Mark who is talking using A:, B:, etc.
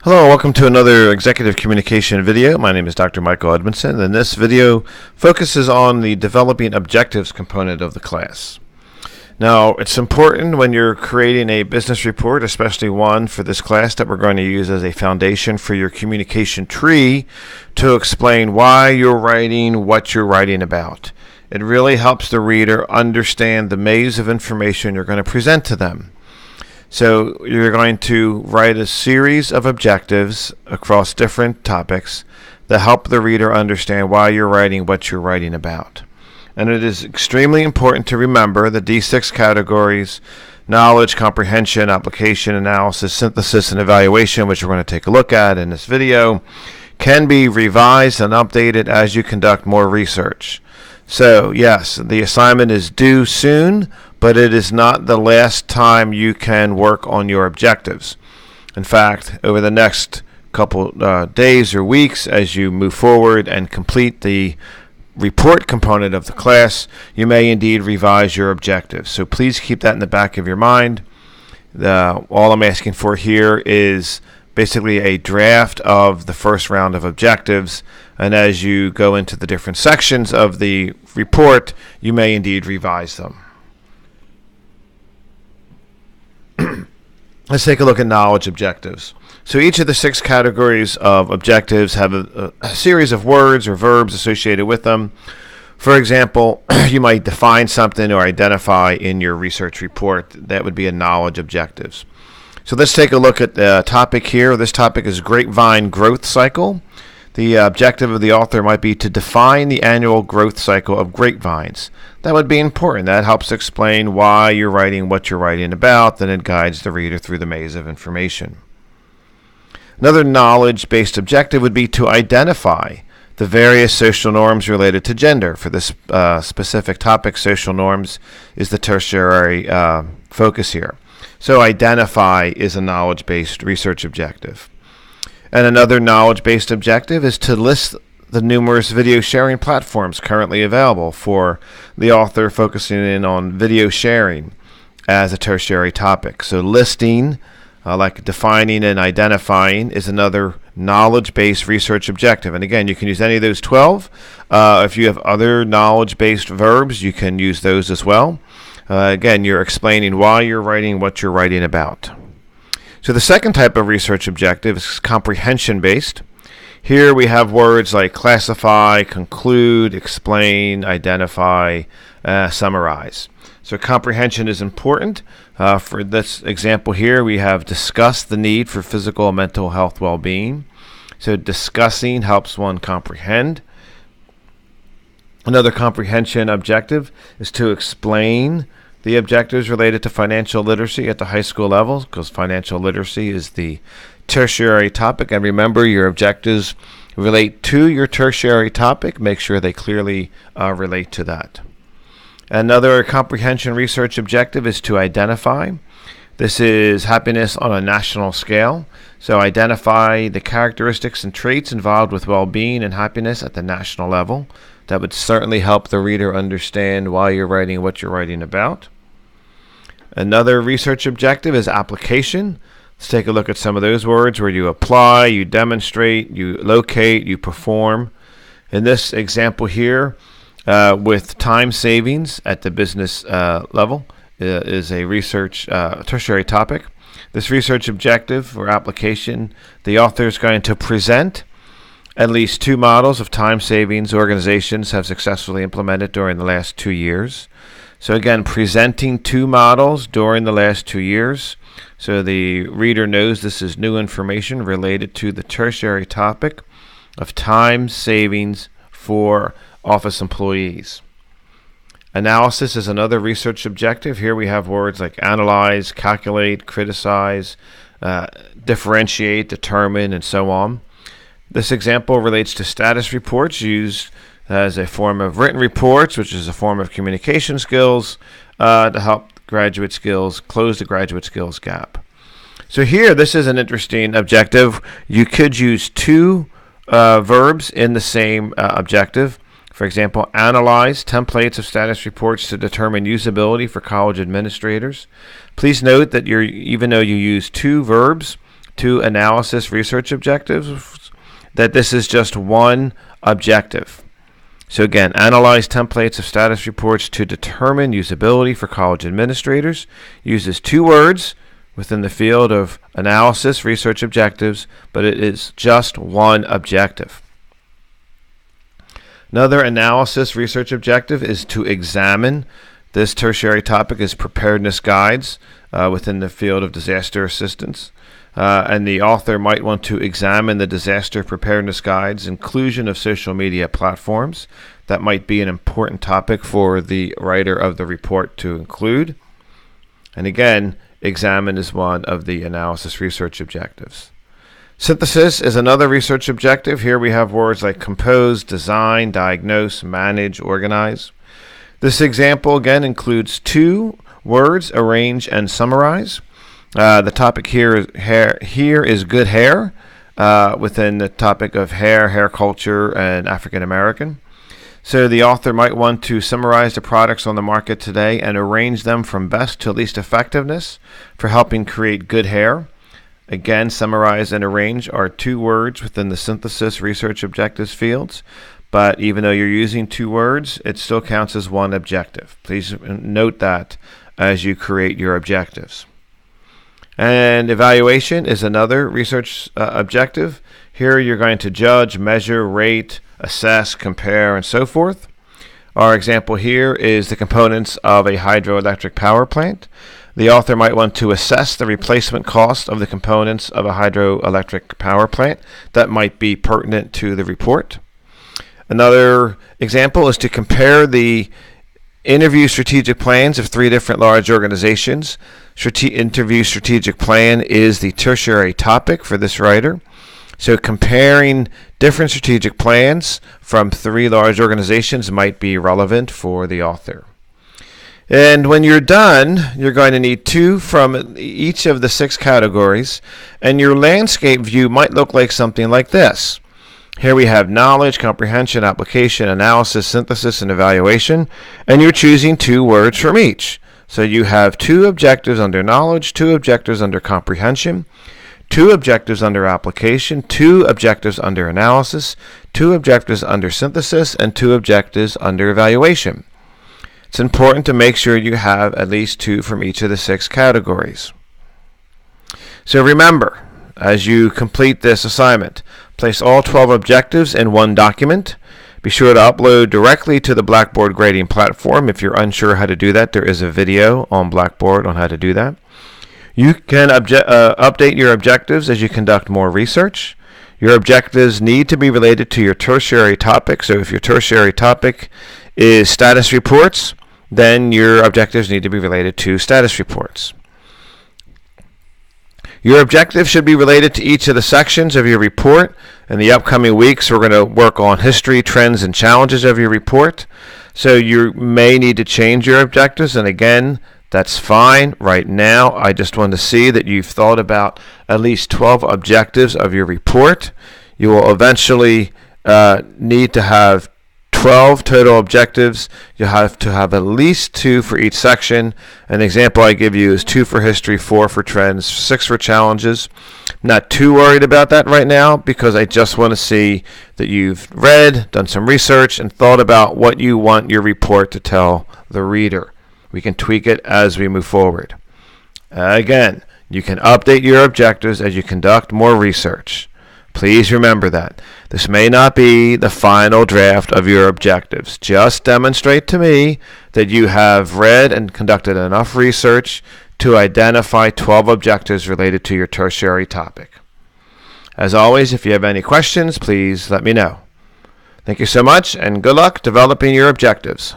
A: Hello, welcome to another executive communication video. My name is Dr. Michael Edmondson, and this video focuses on the developing objectives component of the class. Now, it's important when you're creating a business report, especially one for this class that we're going to use as a foundation for your communication tree, to explain why you're writing what you're writing about. It really helps the reader understand the maze of information you're going to present to them. So you're going to write a series of objectives across different topics that help the reader understand why you're writing what you're writing about. And it is extremely important to remember that these 6 categories: knowledge, comprehension, application, analysis, synthesis, and evaluation, which we're going to take a look at in this video, can be revised and updated as you conduct more research. So yes, the assignment is due soon, but it is not the last time you can work on your objectives. In fact, over the next couple days or weeks, as you move forward and complete the report component of the class, you may indeed revise your objectives. So please keep that in the back of your mind. All I'm asking for here is basically a draft of the first round of objectives, and as you go into the different sections of the report, you may indeed revise them. Let's take a look at knowledge objectives. So each of the 6 categories of objectives have a series of words or verbs associated with them. For example, you might define something or identify in your research report. That would be a knowledge objectives. So let's take a look at the topic here. This topic is grapevine growth cycle. The objective of the author might be to define the annual growth cycle of grapevines. That would be important. That helps explain why you're writing what you're writing about, and it guides the reader through the maze of information. Another knowledge-based objective would be to identify the various social norms related to gender. For this specific topic, social norms is the tertiary focus here. So identify is a knowledge-based research objective. And another knowledge-based objective is to list the numerous video sharing platforms currently available, for the author focusing in on video sharing as a tertiary topic. So listing, like defining and identifying, is another knowledge-based research objective. And again, you can use any of those 12. If you have other knowledge-based verbs, you can use those as well. Again, you're explaining why you're writing what you're writing about. So the second type of research objective is comprehension-based. Here we have words like classify, conclude, explain, identify, summarize. So comprehension is important. For this example here, we have discussed the need for physical and mental health well-being. So discussing helps one comprehend. Another comprehension objective is to explain the objectives related to financial literacy at the high school level, because financial literacy is the tertiary topic. And remember, your objectives relate to your tertiary topic. Make sure they clearly relate to that. Another comprehension research objective is to identify. This is happiness on a national scale. So identify the characteristics and traits involved with well-being and happiness at the national level. That would certainly help the reader understand why you're writing what you're writing about. Another research objective is application. Let's take a look at some of those words where you apply, you demonstrate, you locate, you perform. In this example here, with time savings at the business level, is a research tertiary topic. This research objective or application, the author is going to present at least 2 models of time savings organizations have successfully implemented during the last 2 years. So again, presenting 2 models during the last 2 years. So the reader knows this is new information related to the tertiary topic of time savings for office employees. Analysis is another research objective. Here we have words like analyze, calculate, criticize, differentiate, determine, and so on. This example relates to status reports used as a form of written reports, which is a form of communication skills to help graduate skills close the graduate skills gap. So here, this is an interesting objective. You could use 2 verbs in the same objective. For example, analyze templates of status reports to determine usability for college administrators. Please note that even though you use 2 verbs, to analysis research objectives, that this is just one objective. So again, analyze templates of status reports to determine usability for college administrators. Uses 2 words within the field of analysis research objectives, but it is just one objective. Another analysis research objective is to examine. This tertiary topic is preparedness guides within the field of disaster assistance. And the author might want to examine the disaster preparedness guides, inclusion of social media platforms. That might be an important topic for the writer of the report to include. And again, examine is one of the analysis research objectives. Synthesis is another research objective. Here we have words like compose, design, diagnose, manage, organize. This example again includes 2 words, arrange and summarize. The topic here is hair. Here is good hair within the topic of hair culture, and African American. So the author might want to summarize the products on the market today and arrange them from best to least effectiveness for helping create good hair. Again, summarize and arrange are 2 words within the synthesis research objectives fields. But even though you're using 2 words, it still counts as one objective. Please note that as you create your objectives. And evaluation is another research objective. Here you're going to judge, measure, rate, assess, compare, and so forth. Our example here is the components of a hydroelectric power plant. The author might want to assess the replacement cost of the components of a hydroelectric power plant. That might be pertinent to the report. Another example is to compare the interview strategic plans of 3 different large organizations. Interview strategic plan is the tertiary topic for this writer. So comparing different strategic plans from 3 large organizations might be relevant for the author. And when you're done, you're going to need 2 from each of the 6 categories, and your landscape view might look like something like this. Here we have knowledge, comprehension, application, analysis, synthesis, and evaluation, and you're choosing 2 words from each. So you have 2 objectives under knowledge, 2 objectives under comprehension, 2 objectives under application, 2 objectives under analysis, 2 objectives under synthesis, and 2 objectives under evaluation. It's important to make sure you have at least 2 from each of the 6 categories. So remember, as you complete this assignment, place all 12 objectives in one document. Be sure to upload directly to the Blackboard grading platform. If you're unsure how to do that, there is a video on Blackboard on how to do that. You can update your objectives as you conduct more research. Your objectives need to be related to your tertiary topic. So if your tertiary topic is status reports, then your objectives need to be related to status reports. Your objective should be related to each of the sections of your report. In the upcoming weeks, we're going to work on history, trends, and challenges of your report. So you may need to change your objectives, and again, that's fine. Right now, I just want to see that you've thought about at least 12 objectives of your report. You will eventually need to have 12 total objectives. You'll have to have at least 2 for each section. An example I give you is 2 for history, 4 for trends, 6 for challenges. I'm not too worried about that right now because I just want to see that you've read, done some research, and thought about what you want your report to tell the reader. We can tweak it as we move forward. Again, you can update your objectives as you conduct more research. Please remember that. This may not be the final draft of your objectives. Just demonstrate to me that you have read and conducted enough research to identify 12 objectives related to your tertiary topic. As always, if you have any questions, please let me know. Thank you so much, and good luck developing your objectives.